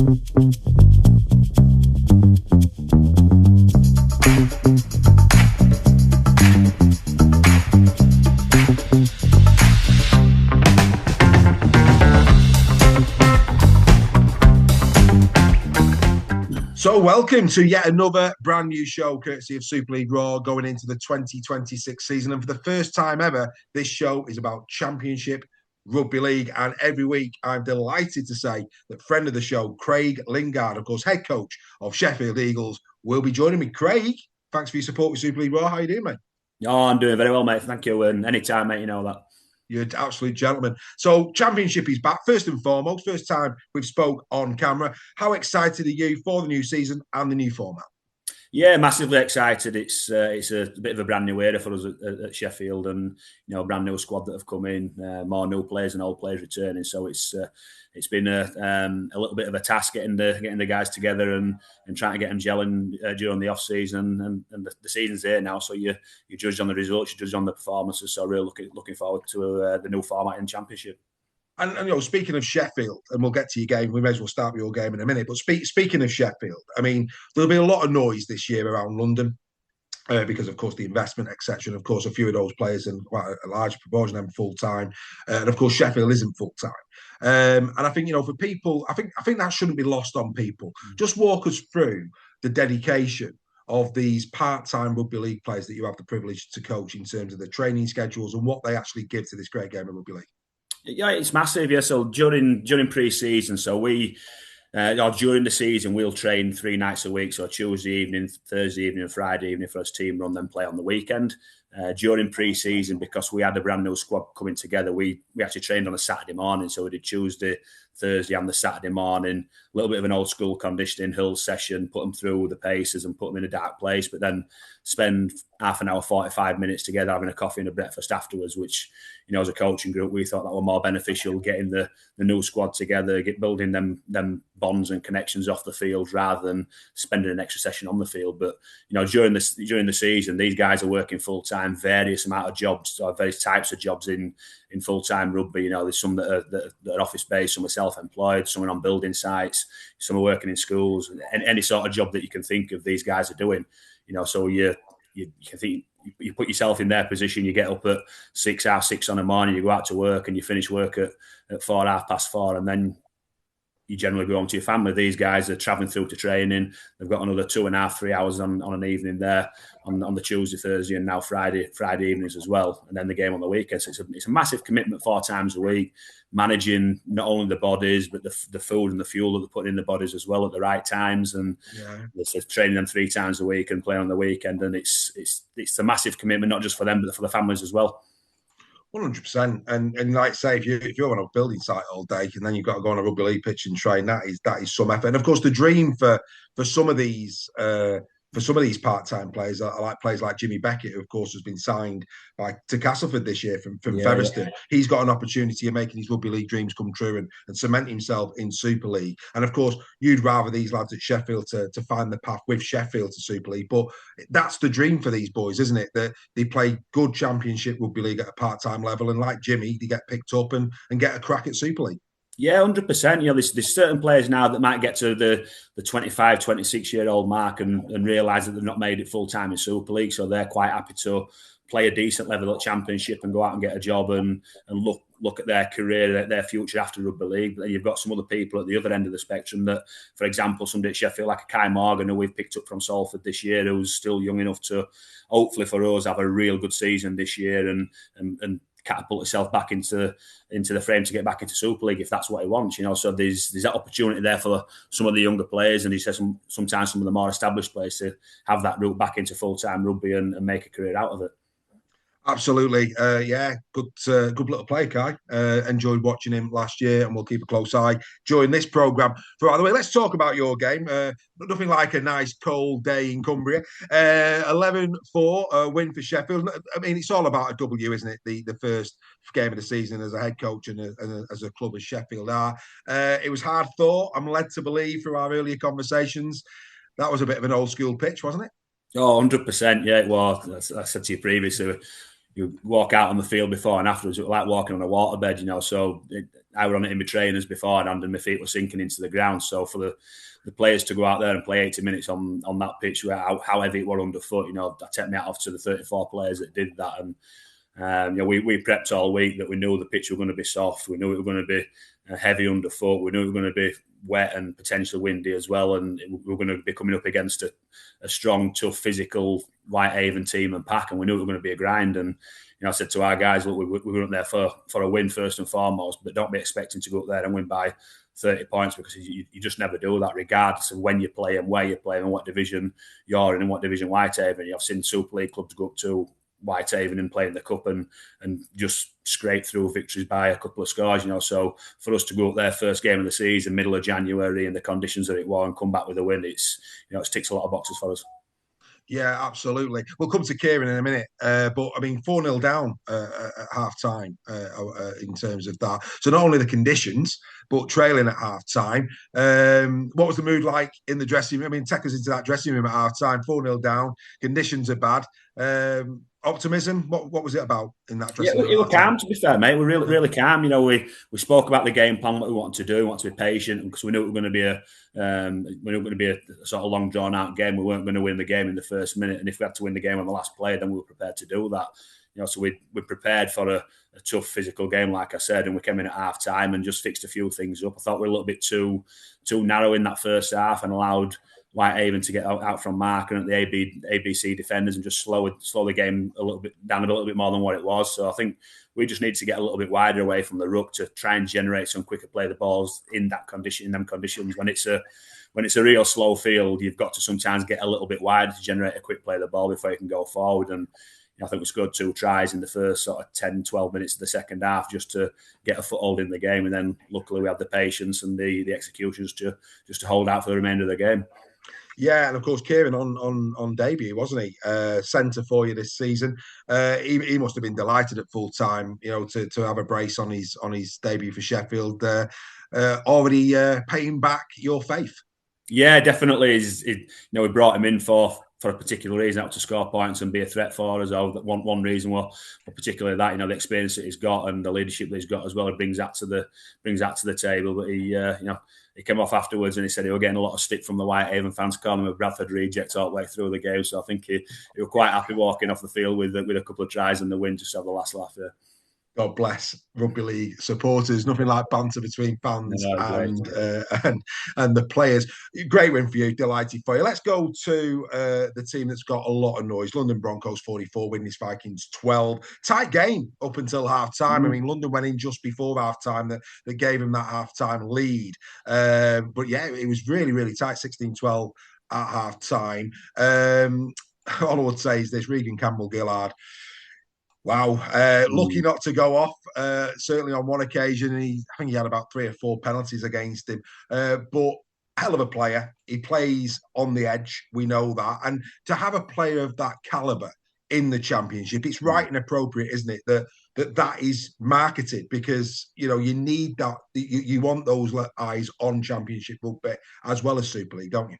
So welcome to yet another brand new show courtesy of Super League Raw going into the 2026 season. And for the first time ever, this show is about Championship Rugby League. And every week, I'm delighted to say that friend of the show, Craig Lingard, of course, head coach of Sheffield Eagles, will be joining me. Craig, thanks for your support with Super League Raw. How are you doing, mate? Oh, I'm doing very well, mate. Thank you. And anytime, mate, you know that. You're an absolute gentleman. So Championship is back, first and foremost. First time we've spoke on camera. How excited are you for the new season and the new format? Yeah, massively excited. It's a bit of a brand new era for us at Sheffield, and a brand new squad that have come in, more new players and old players returning. So it's been a little bit of a task getting the guys together and trying to get them gelling during the off season, and the season's here now. So you judge on the results, you judge on the performances. So really looking forward to the new format in Championship. And speaking of Sheffield, and we'll get to your game, we may as well start with your game in a minute. But speaking of Sheffield, I mean, there'll be a lot of noise this year around London because, of course, the investment, etc. And of course, a few of those players and quite a large proportion of them full time. And of course, Sheffield isn't full time. And I think for people, I think that shouldn't be lost on people. Just walk us through the dedication of these part-time rugby league players that you have the privilege to coach in terms of the training schedules and what they actually give to this great game of rugby league. Yeah, it's massive. Yeah, so during pre-season, so we or during the season we'll train 3 nights a week. So Tuesday evening, Thursday evening, and Friday evening for us team run, then play on the weekend. During pre-season, because we had a brand new squad coming together, we actually trained on a Saturday morning. So we did Tuesday, Thursday, and the Saturday morning. A little bit of an old school conditioning hill session, put them through the paces and put them in a dark place, but then spend half an hour, 45 minutes together having a coffee and a breakfast afterwards, which, as a coaching group, we thought that were more beneficial, getting the new squad together, building them bonds and connections off the field rather than spending an extra session on the field. But, during the season, these guys are working full-time, various amount of jobs, or various types of jobs in full-time rugby. There's some that are office-based, some are self-employed, some are on building sites, some are working in schools, and any sort of job that you can think of, these guys are doing. So you can think, you put yourself in their position. You get up at 6:30 on the morning, you go out to work, and you finish work at 4, 4:30, and then you generally go home to your family. These guys are travelling through to training. They've got another 2.5, 3 hours on an evening there on the Tuesday, Thursday, and now Friday evenings as well. And then the game on the weekend. So it's a massive commitment 4 times a week, managing not only the bodies, but the food and the fuel that they're putting in the bodies as well at the right times. And it's training them 3 times a week and playing on the weekend. And it's a massitive commitment, not just for them, but for the families as well. 100%, and like I say, if you're on a building site all day and then you've got to go on a rugby league pitch and train, that is some effort. And of course, the dream for some of these part-time players are like players like Jimmy Beckett, who of course has been signed to Castleford this year from Featherstone. Yeah. He's got an opportunity of making his rugby league dreams come true and cement himself in Super League. And of course, you'd rather these lads at Sheffield to find the path with Sheffield to Super League. But that's the dream for these boys, isn't it? That they play good Championship rugby league at a part-time level, and like Jimmy, they get picked up and get a crack at Super League. Yeah, 100%. There's certain players now that might get to the 25, 26-year-old mark and realise that they've not made it full-time in Super League, so they're quite happy to play a decent level at Championship and go out and get a job and look at their career, their future after Rugby League. But then you've got some other people at the other end of the spectrum that, for example, somebody at Sheffield like a Kai Morgan, who we've picked up from Salford this year, who's still young enough to, hopefully for us, have a real good season this year and catapult himself back into the frame to get back into Super League if that's what he wants, So there's that opportunity there for some of the younger players, and he says sometimes some of the more established players to have that route back into full-time rugby and make a career out of it. Absolutely. Good little play, Kai. Enjoyed watching him last year, and we'll keep a close eye during this programme. By the way, let's talk about your game. Nothing like a nice cold day in Cumbria. 11-4 win for Sheffield. I mean, it's all about a W, isn't it? The first game of the season as a head coach and as a club as Sheffield are. It was hard fought. I'm led to believe through our earlier conversations that was a bit of an old school pitch, wasn't it? Oh, 100%. Yeah, it was. As I said to you previously, you walk out on the field before and afterwards, it was like walking on a waterbed, you know. So I were on it in my trainers beforehand, and my feet were sinking into the ground. So for the players to go out there and play 80 minutes on that pitch, how heavy it were underfoot, you know, I take me out off to the 34 players that did that. And you know, we prepped all week that we knew the pitch was going to be soft. We knew it was going to be heavy underfoot. We knew it was going to be wet and potentially windy as well. And we were going to be coming up against a strong, tough, physical Whitehaven team and pack. And we knew it was going to be a grind. And, you know, I said to our guys, look, we were up there for a win first and foremost, but don't be expecting to go up there and win by 30 points, because you just never do that, regardless of when you play and where you play and what division you're in and what division Whitehaven. I've seen Super League clubs go up to Whitehaven and play in the cup and just scrape through victories by a couple of scores, you know. So for us to go up there first game of the season, middle of January, in the conditions that it was, and come back with a win, it ticks a lot of boxes for us. Yeah, absolutely. We'll come to Kieran in a minute, but I mean, 4-0 down at half time in terms of that. So not only the conditions, but trailing at half time. What was the mood like in the dressing room? I mean, take us into that dressing room at half time. 4-0 down, conditions are bad. Optimism. What was it about in that dressing room? Yeah, we were calm, to be fair, mate. We're really calm. You know, we spoke about the game plan, what we wanted to do, we wanted to be patient, because we knew it was going to be a sort of long drawn out game. We weren't going to win the game in the first minute, and if we had to win the game on the last play, then we were prepared to do that. You know, so we prepared for a tough physical game, like I said, and we came in at half time and just fixed a few things up. I thought we were a little bit too narrow in that first half and allowed Whitehaven to get out from mark and at the ABC defenders and just slow the game a little bit more than what it was. So I think we just need to get a little bit wider away from the ruck to try and generate some quicker play the balls in them conditions. When it's a real slow field, you've got to sometimes get a little bit wider to generate a quick play of the ball before you can go forward. And I think we scored 2 tries in the first sort of 10, 12 minutes of the second half just to get a foothold in the game. And then luckily we had the patience and the executions to hold out for the remainder of the game. Yeah, and of course, Kieran on debut, wasn't he? Centre for you this season. He must have been delighted at full time, you know, to have a brace on his debut for Sheffield. Already paying back your faith. Yeah, definitely. You know, we brought him in for a particular reason, out to score points and be a threat for us. One reason, well, particularly that, you know, the experience that he's got and the leadership that he's got as well, it brings that to the table. But he came off afterwards and he said he was getting a lot of stick from the Whitehaven fans, calling him a Bradford reject all the way through the game. So I think he was quite happy walking off the field with a couple of tries and the win, just to have the last laugh there. God bless rugby league supporters. Nothing like banter between fans and the players. Great win for you. Delighted for you. Let's go to the team that's got a lot of noise. London Broncos 44, Widnes Vikings 12. Tight game up until half time. I mean, London went in just before half time that gave them that half time lead. But yeah, it was really, really tight. 16-12 at half time. All I would say is this: Regan Campbell-Gillard. Wow, lucky not to go off. Certainly on one occasion, I think he had about 3 or 4 penalties against him. But hell of a player. He plays on the edge. We know that. And to have a player of that caliber in the Championship, it's right and appropriate, isn't it, that is marketed, because, you know, you need that. You want those eyes on Championship rugby as well as Super League, don't you?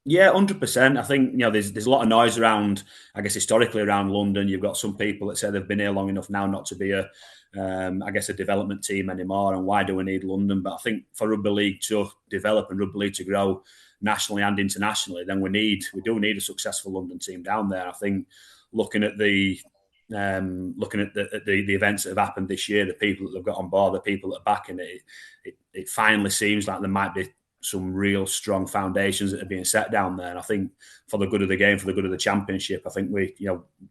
Yeah, 100%. I think, you know, there's a lot of noise around, I guess, historically around London. You've got some people that say they've been here long enough now not to be a development team anymore. And why do we need London? But I think for rugby league to develop and rugby league to grow nationally and internationally, then we do need a successful London team down there. I think looking at the events that have happened this year, the people that they've got on board, the people that are backing it finally seems like there might be some real strong foundations that are being set down there. And I think for the good of the game, for the good of the Championship, I think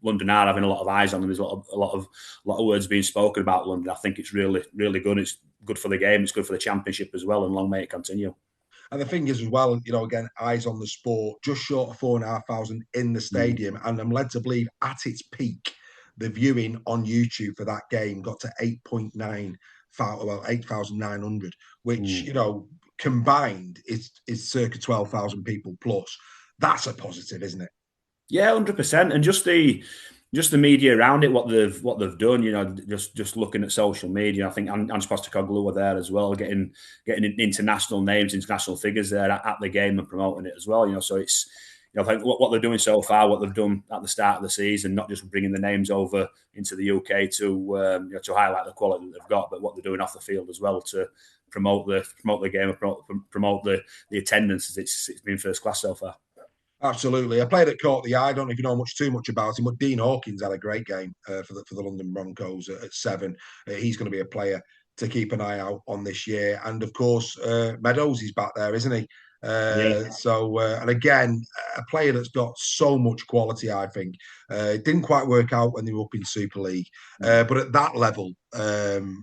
London are having a lot of eyes on them. There's a lot of words being spoken about London. I think it's really, really good. It's good for the game. It's good for the Championship as well. And long may it continue. And the thing is as well, you know, again, eyes on the sport, just short of 4,500 in the stadium. And I'm led to believe at its peak, the viewing on YouTube for that game got to 8,900, which, you know, combined is circa 12,000 people plus. That's a positive, isn't it? Yeah, 100%. And just the media around it, what they've done, you know, just looking at social media. I think Ange Postecoglou were there as well, getting international names, international figures there at the game and promoting it as well. You know, so it's I think what they're doing so far, what they've done at the start of the season, not just bringing the names over into the UK to to highlight the quality that they've got, but what they're doing off the field as well to promote the game and promote the attendance. It's been first class so far. Absolutely. A player that caught the eye, I don't know if you know too much about him, but Dean Hawkins had a great game for the London Broncos at 7. He's going to be a player to keep an eye out on this year. And of course, Meadows is back there, isn't he? And again, a player that's got so much quality, I think. It didn't quite work out when they were up in Super League. But at that level,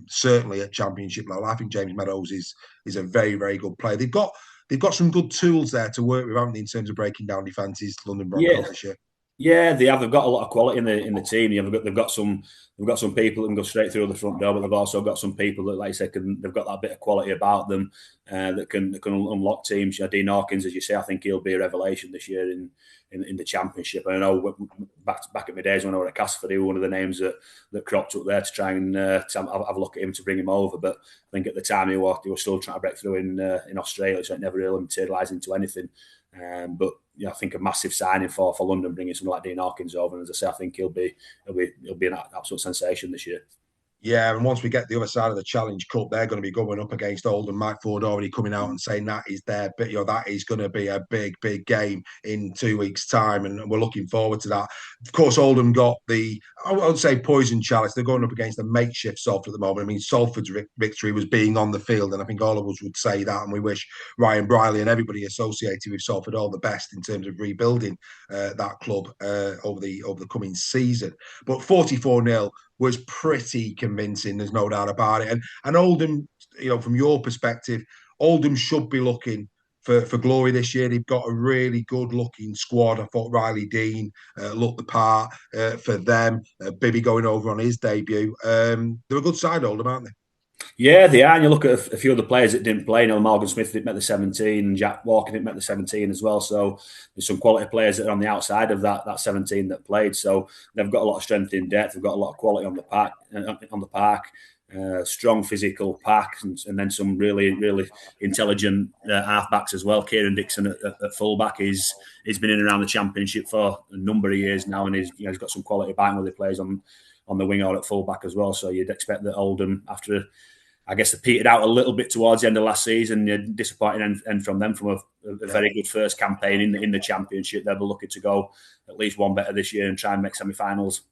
certainly at Championship level, I think James Meadows is a very, very good player. They've got some good tools there to work with, haven't they, in terms of breaking down defences, London Broncos this year. Yeah, they have. They've got a lot of quality in the team. They've got some people that can go straight through the front door, but they've also got some people that, like I said, they've got that bit of quality about them that can unlock teams. Dean Hawkins, as you say, I think he'll be a revelation this year in the Championship. And I know back in my days when I was at Castleford, he was one of the names that cropped up there to try and have a look at him to bring him over. But I think at the time he was still trying to break through in Australia, so it never really materialised into anything. But I think a massive signing for London, bringing someone like Dean Hawkins over. And as I say, I think he'll be an absolute sensation this year. Yeah, and once we get the other side of the Challenge Cup, they're going to be going up against Oldham. Mike Ford already coming out and saying that is their bit. That is going to be a big, big game in 2 weeks' time, and we're looking forward to that. Of course, Oldham got I would say poison chalice. They're going up against a makeshift Salford at the moment. I mean, Salford's victory was being on the field, and I think all of us would say that. And we wish Ryan Briley and everybody associated with Salford all the best in terms of rebuilding that club over the coming season. But 44-0 was pretty convincing. There's no doubt about it. And Oldham, from your perspective, Oldham should be looking for glory this year. They've got a really good-looking squad. I thought Riley Dean looked the part for them. Bibby going over on his debut. They're a good side, Oldham, aren't they? Yeah, they are. And you look at a few of the players that didn't play. Morgan Smith didn't make the 17, and Jack Walker didn't make the 17 as well. So there's some quality players that are on the outside of that 17 that played. So they've got a lot of strength in depth. They've got a lot of quality on the park. Strong physical pack, and then some really, really intelligent halfbacks as well. Kieran Dixon at fullback he's been in and around the Championship for a number of years now, and he's got some quality back whether he plays on the wing or at fullback as well. So you'd expect that Oldham, after I guess they petered out a little bit towards the end of last season, disappointing end from them from a very good first campaign in the Championship. They'll be looking to go at least one better this year and try and make semi-finals.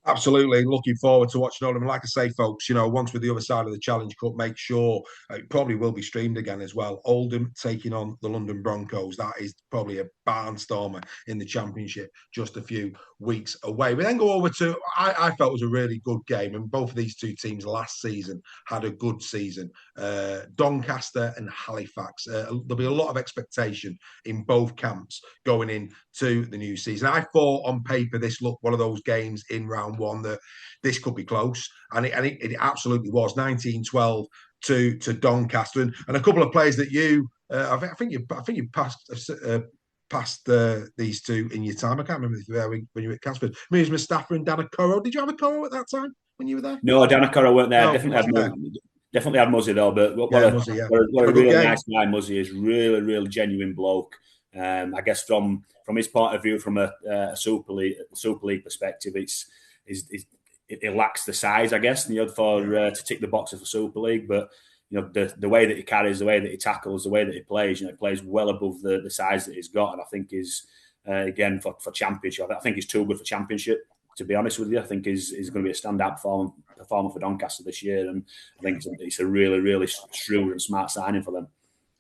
Absolutely. Looking forward to watching Oldham. Like I say, folks, once we're the other side of the Challenge Cup, make sure it probably will be streamed again as well. Oldham taking on the London Broncos. That is probably a barnstormer in the Championship just a few weeks away. We then go over to, I felt was a really good game, and both of these two teams last season had a good season. Doncaster and Halifax. There'll be a lot of expectation in both camps going into the new season. I thought on paper this looked one of those games in round one that this could be close, and it absolutely was. 19-12 to Doncaster, and a couple of players that I think you passed these two in your time. I can't remember if you were there when you were at Casford. Maybe it was Mustafa and Danakoro. Did you have a Coro at that time when you were there? No, Danakoro weren't there. No, definitely had Muzzy though. But what a really nice guy Muzzy is. Really, really genuine bloke. I guess from his point of view, from a Super League perspective, it lacks the size, I guess, to tick the boxes for Super League. But the way that he carries, the way that he tackles, the way that he plays, he plays well above the size that he's got, and I think is again for Championship. I think he's too good for Championship. To be honest with you, I think he's going to be a standout performer for Doncaster this year, and I think it's a really, really shrewd and smart signing for them.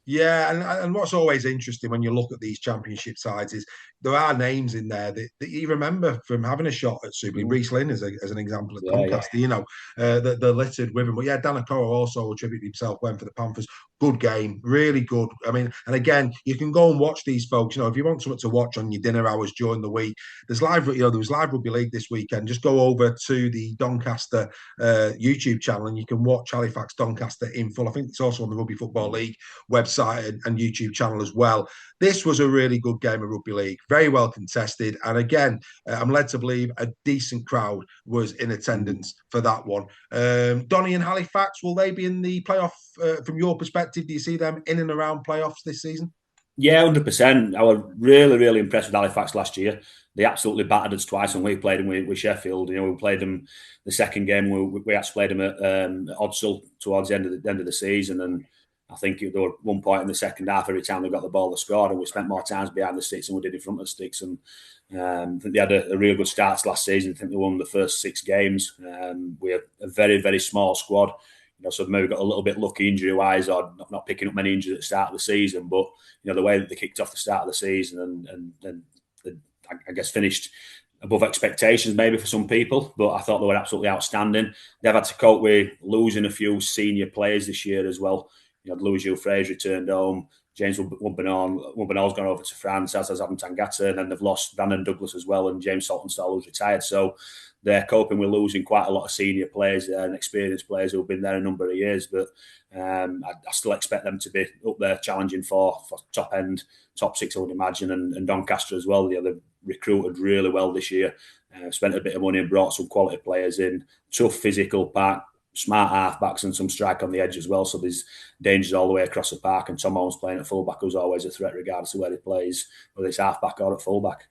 Yeah, and what's always interesting when you look at these Championship sides is there are names in there that you remember from having a shot at Super League. Reece Lynn as an example at Doncaster, that they're littered with him. But yeah, Danakoro also attributed himself when for the Panthers. Good game, really good. I mean, and again, you can go and watch these folks. If you want something to watch on your dinner hours during the week, there was live rugby league this weekend. Just go over to the Doncaster YouTube channel and you can watch Halifax Doncaster in full. I think it's also on the Rugby Football League website and YouTube channel as well. This was a really good game of rugby league, very well contested, and again, I'm led to believe a decent crowd was in attendance for that one. Donny and Halifax, will they be in the playoff from your perspective? Do you see them in and around playoffs this season? Yeah, 100%. I was really, really impressed with Halifax last year. They absolutely battered us twice when we played them with Sheffield. You know, we played them the second game. We actually played them at Odsal towards the end of the season, and I think there were one point in the second half every time they got the ball, they scored, and we spent more times behind the sticks than we did in front of the sticks. And I think they had a really good start last season. I think they won the first 6 games. We had a very, very small squad. You know, so maybe got a little bit lucky injury-wise, or not picking up many injuries at the start of the season. But you know, the way that they kicked off the start of the season and I guess finished above expectations maybe for some people, but I thought they were absolutely outstanding. They've had to cope with losing a few senior players this year as well. You know, Louis Gilles Fraser returned home. James Wumbanall's gone over to France, as has Adam Tangata, and then they've lost Brandon Douglas as well, and James Saltonstall, who's retired. So they're coping with losing quite a lot of senior players and experienced players who've been there a number of years. But I still expect them to be up there challenging for top end, top 6, I would imagine, and Doncaster as well. They've recruited really well this year, spent a bit of money and brought some quality players in. Tough physical pack, smart halfbacks and some strike on the edge as well. So there's dangers all the way across the park. And Tom Holmes playing at fullback, who's always a threat regardless of where he plays, whether it's halfback or at fullback.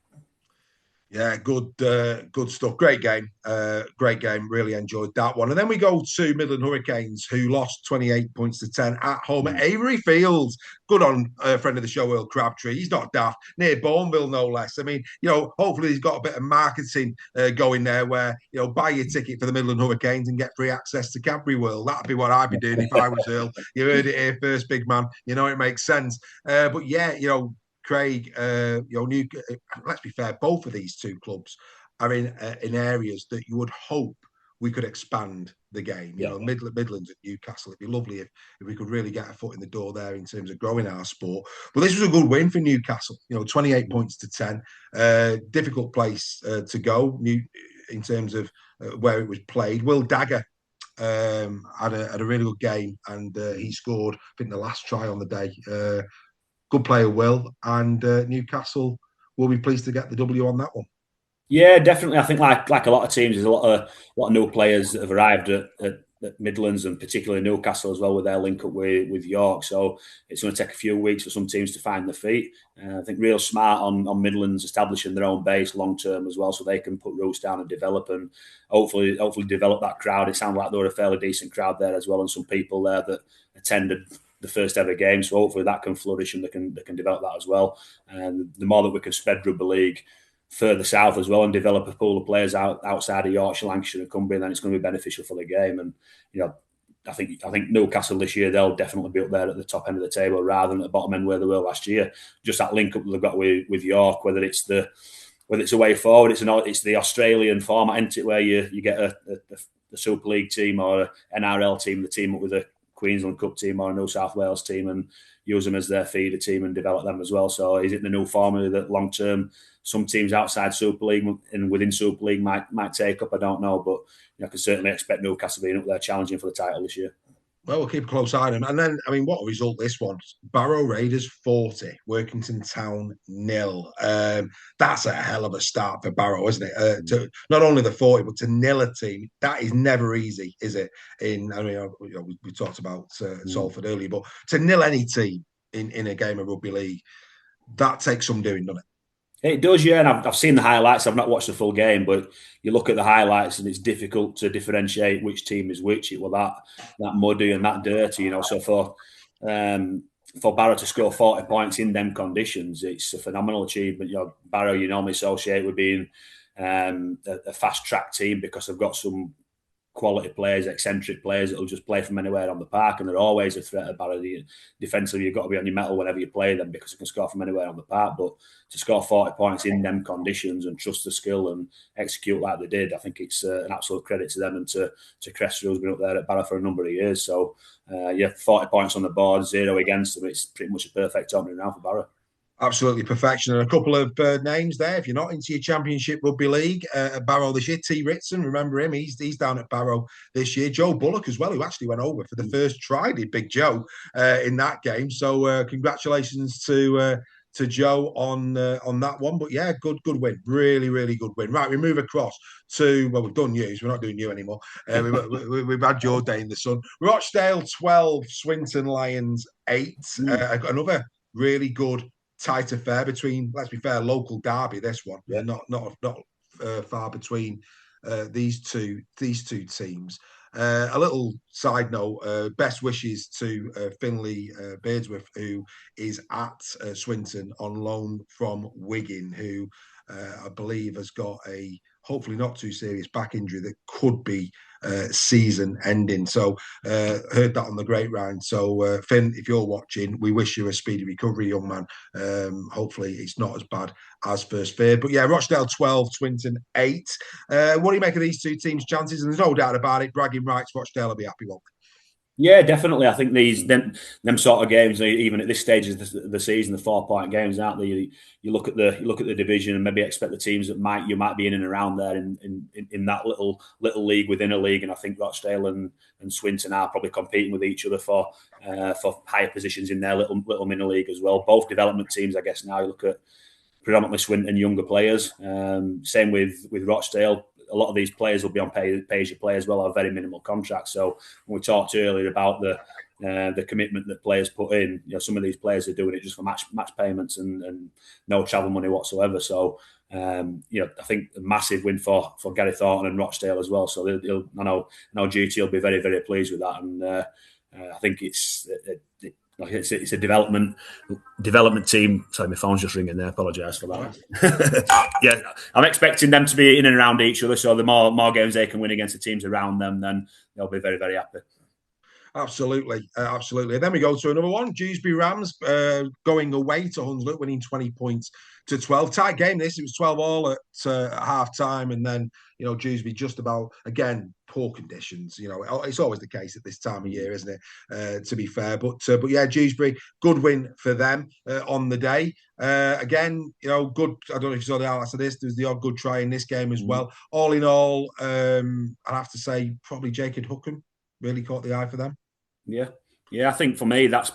Yeah, good stuff. Great game. Really enjoyed that one. And then we go to Midland Hurricanes, who lost 28 points to 10 at home at Avery Fields. Good on a friend of the show, Earl Crabtree. He's not daft. Near Bourneville, no less. I mean, you know, hopefully he's got a bit of marketing going there where, you know, buy your ticket for the Midland Hurricanes and get free access to Cadbury World. That'd be what I'd be doing if I was Earl. You heard it here first, big man. You know, it makes sense. But yeah, you know, Craig, you know, let's be fair, both of these two clubs are in areas that you would hope we could expand the game. You know, Midlands at Newcastle. It'd be lovely if we could really get a foot in the door there in terms of growing our sport. But this was a good win for Newcastle. You know, 28 points to 10. Difficult place to go in terms of where it was played. Will Dagger had a really good game, and he scored, I think, the last try on the day. Good player, Will, and Newcastle will be pleased to get the W on that one. Yeah, definitely. I think like a lot of teams, there's a lot of new players that have arrived at Midlands, and particularly Newcastle as well, with their link up with York. So it's going to take a few weeks for some teams to find their feet. I think real smart on Midlands establishing their own base long term as well, so they can put roots down and develop, and hopefully develop that crowd. It sounded like there were a fairly decent crowd there as well, and some people there that attended the first ever game. So hopefully that can flourish and they can develop that as well. And the more that we can spread rugby league further south as well and develop a pool of players outside of Yorkshire, Lancashire and Cumbria, then it's going to be beneficial for the game. And you know, I think Newcastle this year, they'll definitely be up there at the top end of the table rather than at the bottom end where they were last year. Just that link up they've got with York, whether it's a way forward, it's the Australian format, isn't it, where you get a Super League team or an NRL team, the team up with a Queensland Cup team or a New South Wales team, and use them as their feeder team and develop them as well. So is it the new formula that long term some teams outside Super League and within Super League might take up? I don't know, but I can certainly expect Newcastle being up there challenging for the title this year. Well, we'll keep a close eye on them. And then, I mean, what a result this one. Barrow Raiders 40, Workington Town 0. That's a hell of a start for Barrow, isn't it? To not only the 40, but to nil a team. That is never easy, is it? I mean, we talked about Salford earlier, but to nil any team in a game of rugby league, that takes some doing, doesn't it? It does, yeah, and I've seen the highlights. I've not watched the full game, but you look at the highlights and it's difficult to differentiate which team is which. It was that muddy and that dirty, you know. So for Barrow to score 40 points in them conditions, it's a phenomenal achievement. You know, Barrow you normally associate with being a fast track team because they've got some quality players, eccentric players that will just play from anywhere on the park, and they're always a threat at Barrow. Defensively, you've got to be on your mettle whenever you play them because you can score from anywhere on the park. But to score 40 points in them conditions and trust the skill and execute like they did, I think it's an absolute credit to them and to Cressida, who's been up there at Barrow for a number of years. So, 40 points on the board, 0 against them. It's pretty much a perfect opening round for Barrow. Absolutely perfection. And a couple of names there. If you're not into your Championship Rugby League at Barrow this year, T. Ritson, remember him? He's down at Barrow this year. Joe Bullock as well, who actually went over for the first try, did Big Joe in that game. So congratulations to Joe on that one. But yeah, good win. Really, really good win. Right, we move across to, well, we've done news. We're not doing you anymore. We've had your day in the sun. Rochdale 12, Swinton Lions 8. Another really good tight affair between, let's be fair, local derby. This one, Yeah. not far between these two teams. A little side note: best wishes to Finlay Beardsworth, who is at Swinton on loan from Wigan, who I believe has got a hopefully not too serious back injury that could be season ending. So heard that on the grapevine. So Finn, if you're watching, we wish you a speedy recovery, young man. Hopefully it's not as bad as first feared. But yeah, Rochdale 12, Swinton 8. What do you make of these two teams' chances? And there's no doubt about it, bragging rights, Rochdale will be happy, won't they? Yeah, definitely. I think them sort of games, even at this stage of the season, the 4-point games, aren't they? You look at the division and maybe expect the teams that you might be in and around there in that little league within a league. And I think Rochdale and Swinton are probably competing with each other for higher positions in their little mini league as well. Both development teams, I guess. Now you look at predominantly Swinton younger players. Same with Rochdale. A lot of these players will be on pay as you play as well, have very minimal contracts. So when we talked earlier about the commitment that players put in, some of these players are doing it just for match payments and no travel money whatsoever. So I think a massive win for Gary Thornton and Rochdale as well. So I know GT will be very, very pleased with that, and I think it's a development team. Sorry, my phone's just ringing there. Apologise for that. Yeah, I'm expecting them to be in and around each other. So the more games they can win against the teams around them, then they'll be very, very happy. Absolutely. And then we go to another one. Dewsbury Rams going away to Hunslet, winning 20 points to 12. Tight game this. It was 12-all at half time. And then, Dewsbury just about, again, poor conditions. It's always the case at this time of year, isn't it? To be fair. But yeah, Dewsbury, good win for them on the day. Again, good. I don't know if you saw the highlights of this. There's the odd good try in this game as well. All in all, I'd have to say probably Jacob Hookham really caught the eye for them. Yeah. I think for me, that's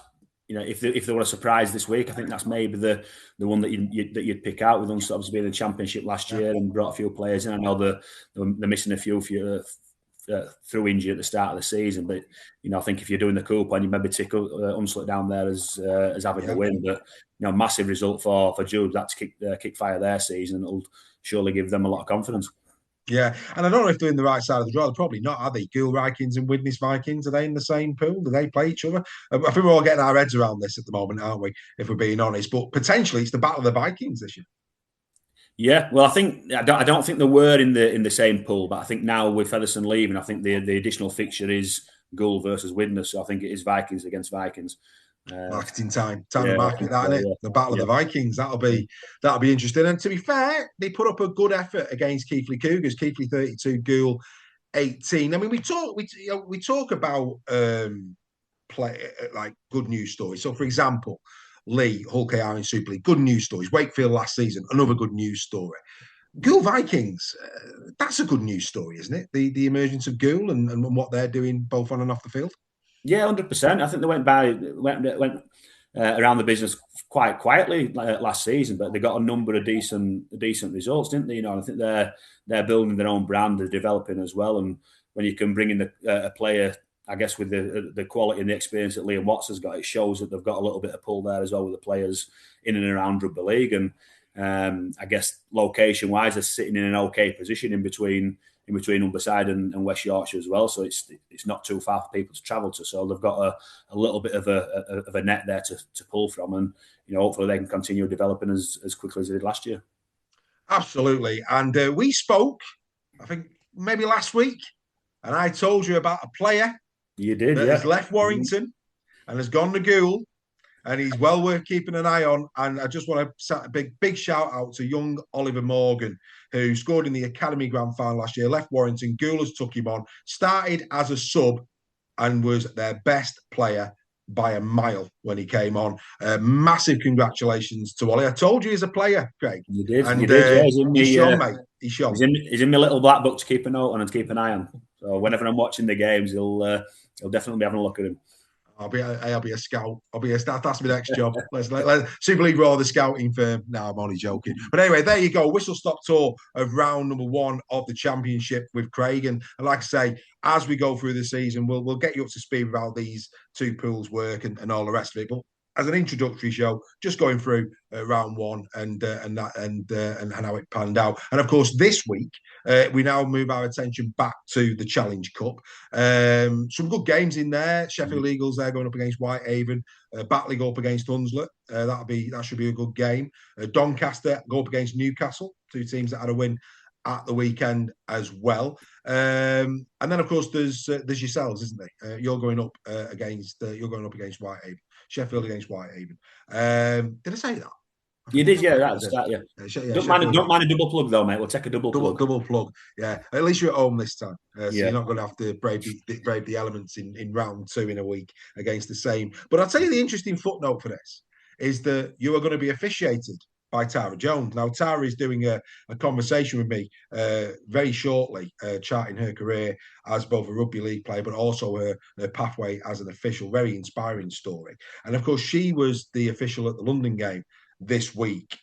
if there were a surprise this week, I think that's maybe the one that you'd pick out, with Hunslet obviously being in the Championship last year and brought a few players in. I know they're missing a few through injury at the start of the season, but I think if you're doing the coup and you maybe tick Hunslet down there as having a win, but massive result for Jude that to kick fire their season. It'll surely give them a lot of confidence. Yeah, and I don't know if they're in the right side of the draw. They're probably not, are they? Gould Vikings and Widnes Vikings, are they in the same pool? Do they play each other? I think we're all getting our heads around this at the moment, aren't we? If we're being honest, but potentially it's the battle of the Vikings this year. Yeah, well, I don't think they were in the same pool, but I think now with Featherstone leaving, I think the additional fixture is Gould versus Widnes. So I think it is Vikings against Vikings. Marketing time to market that, isn't it? The battle of the Vikings. That'll be interesting. And to be fair, they put up a good effort against Keighley Cougars. Keighley 32, Gould 18. I mean, we talk about play like good news stories. So, for example, Lee, Hull KR in Super League, good news stories. Wakefield last season, another good news story. Gould Vikings, that's a good news story, isn't it? The emergence of Gould and what they're doing both on and off the field. Yeah, 100%. I think they went around the business quite quietly last season, but they got a number of decent results, didn't they? I think they're building their own brand, they're developing as well, and when you can bring in a player, I guess with the quality and the experience that Liam Watts has got, it shows that they've got a little bit of pull there as well with the players in and around Rugby League, and I guess location-wise, they're sitting in an okay position in between Humberside and West Yorkshire as well. So it's not too far for people to travel to. So they've got a little bit of a net there to pull from, and hopefully they can continue developing as quickly as they did last year. Absolutely. And we spoke, I think maybe last week, and I told you about a player. You did, that has left Warrington and has gone to Gould. And he's well worth keeping an eye on. And I just want to set a big shout out to young Oliver Morgan, who scored in the Academy Grand Final last year, left Warrington. Gould has took him on, started as a sub, and was their best player by a mile when he came on. Massive congratulations to Ollie. I told you he's a player, Craig. You did. And you did. He's shone, mate. He's shone. He's in my little black book to keep a note on and to keep an eye on. So whenever I'm watching the games, he'll definitely be having a look at him. I'll be a scout. That's my next job. Let's Super League Raw, the scouting firm. No, I'm only joking. But anyway, there you go. Whistle stop tour of round number 1 of the Championship with Craig. And like I say, as we go through the season, we'll get you up to speed about these two pools work and all the rest of it. But as an introductory show, just going through round one and how it panned out. And of course, this week we now move our attention back to the Challenge Cup. Some good games in there. Sheffield Eagles there going up against Whitehaven. Batley go up against Hunslet. That should be a good game. Doncaster go up against Newcastle, two teams that had a win at the weekend as well. And then of course there's yourselves, isn't there? You're going up against Whitehaven. Sheffield against Whitehaven. Did I say that? You did, yeah. That's that, yeah. Don't mind a double plug though, mate. We'll take a double plug. Double plug. Yeah. At least you're at home this time, so you're not going to have to brave the elements in round 2 in a week against the same. But I'll tell you the interesting footnote for this is that you are going to be officiated by Tara Jones. Now, Tara is doing a conversation with me very shortly, charting her career as both a rugby league player, but also her pathway as an official. Very inspiring story. And of course, she was the official at the London game this week,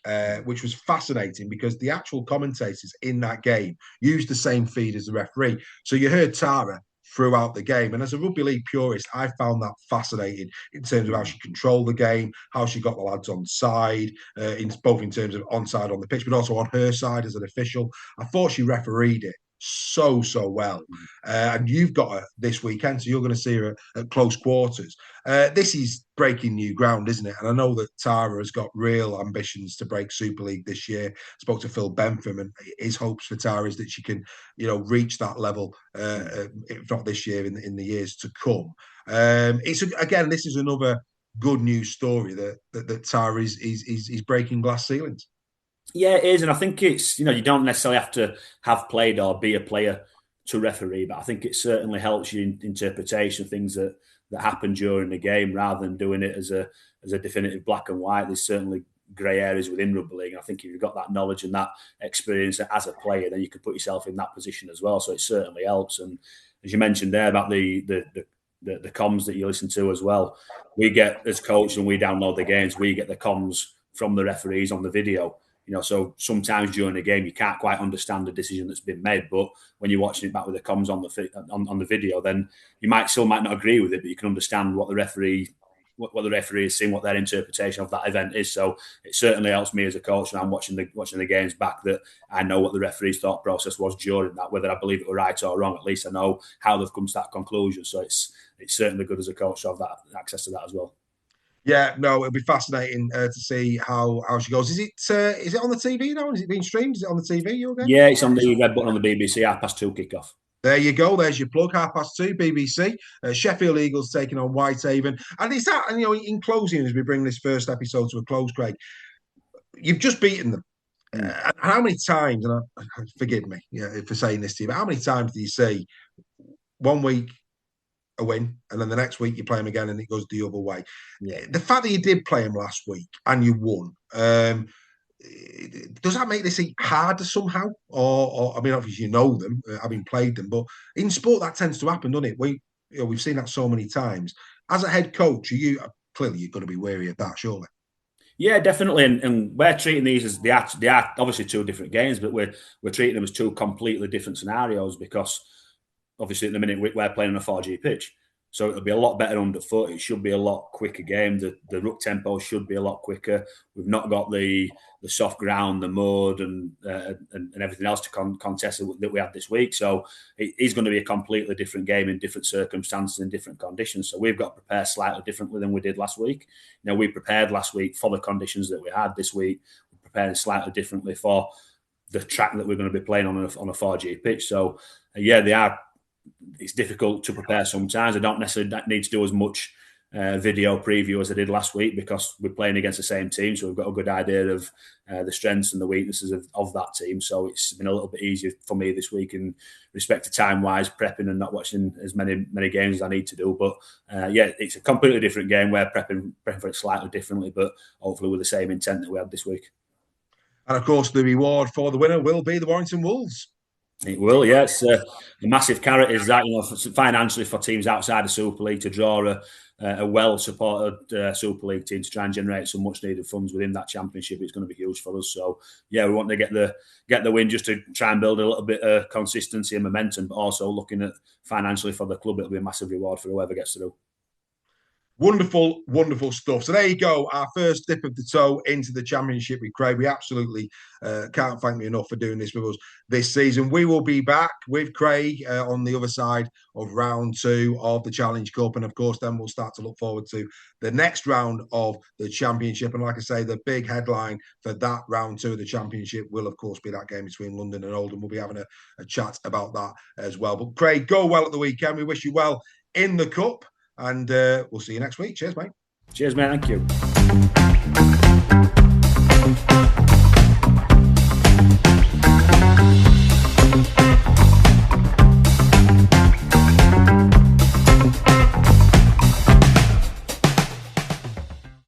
which was fascinating because the actual commentators in that game used the same feed as the referee. So you heard Tara throughout the game. And as a rugby league purist, I found that fascinating in terms of how she controlled the game, how she got the lads on side, both in terms of onside on the pitch, but also on her side as an official. I thought she refereed it so well. And you've got her this weekend, so you're going to see her at close quarters. This is breaking new ground, isn't it? And I know that Tara has got real ambitions to break Super League this year. Spoke to Phil Bentham, and his hopes for Tara is that she can, reach that level, if not this year, in the years to come. This is another good news story that Tara is breaking glass ceilings. Yeah, it is. And I think it's, you don't necessarily have to have played or be a player to referee, but I think it certainly helps you in interpretation of things that happen during the game rather than doing it as a definitive black and white. There's certainly grey areas within rugby league. And I think if you've got that knowledge and that experience as a player, then you can put yourself in that position as well. So it certainly helps. And as you mentioned there about the comms that you listen to as well, we get, as coach, and we download the games, we get the comms from the referees on the video. So sometimes during the game you can't quite understand the decision that's been made, but when you're watching it back with the comms on the video, then you might not agree with it, but you can understand what the referee is seeing, what their interpretation of that event is. So it certainly helps me as a coach, and I'm watching the games back, that I know what the referee's thought process was during that, whether I believe it were right or wrong. At least I know how they've come to that conclusion. So it's certainly good as a coach to have that access to that as well. Yeah, no, it'll be fascinating to see how she goes. Is it on the TV now? Is it being streamed? Is it on the TV? Yeah, it's on the red button on the BBC, 2:30 kickoff. There you go. There's your plug. 2:30 BBC. Sheffield Eagles taking on Whitehaven. And is that, and in closing, as we bring this first episode to a close, Craig, you've just beaten them. How many times, and forgive me for saying this to you, but how many times do you see 1 week a win, and then the next week you play them again and it goes the other way? Yeah. The fact that you did play them last week and you won, does that make this harder somehow? Or I mean, obviously you know them, having played them, but in sport that tends to happen, doesn't it? We've seen that so many times. As a head coach, clearly you're going to be wary of that, surely. Yeah, definitely, and we're treating these as they are obviously two different games, but we're treating them as two completely different scenarios, because obviously, at the minute, we're playing on a 4G pitch. So it'll be a lot better underfoot. It should be a lot quicker game. The ruck tempo should be a lot quicker. We've not got the soft ground, the mud, and everything else to contest that we had this week. So it is going to be a completely different game in different circumstances and different conditions. So we've got to prepare slightly differently than we did last week. We prepared last week for the conditions that we had. This week, we're preparing slightly differently for the track that we're going to be playing on a 4G pitch. So, yeah, they are. It's difficult to prepare sometimes. I don't necessarily need to do as much video preview as I did last week, because we're playing against the same team, so we've got a good idea of the strengths and the weaknesses of that team. So it's been a little bit easier for me this week in respect to time-wise, prepping and not watching as many games as I need to do. But it's a completely different game. We're prepping for it slightly differently, but hopefully with the same intent that we had this week. And of course, the reward for the winner will be the Warrington Wolves. It will, yes. A massive carrot is that, financially for teams outside the Super League to draw a well-supported Super League team to try and generate some much-needed funds within that championship. It's going to be huge for us. So, yeah, we want to get the win just to try and build a little bit of consistency and momentum, but also looking at financially for the club, it'll be a massive reward for whoever gets through. Wonderful, wonderful stuff. So there you go. Our first dip of the toe into the Championship with Craig. We absolutely can't thank you enough for doing this with us this season. We will be back with Craig on the other side of round 2 of the Challenge Cup. And of course, then we'll start to look forward to the next round of the Championship. And like I say, the big headline for that round 2 of the Championship will, of course, be that game between London and Oldham. We'll be having a chat about that as well. But Craig, go well at the weekend. We wish you well in the Cup. And we'll see you next week. Cheers, mate. Cheers, mate. Thank you.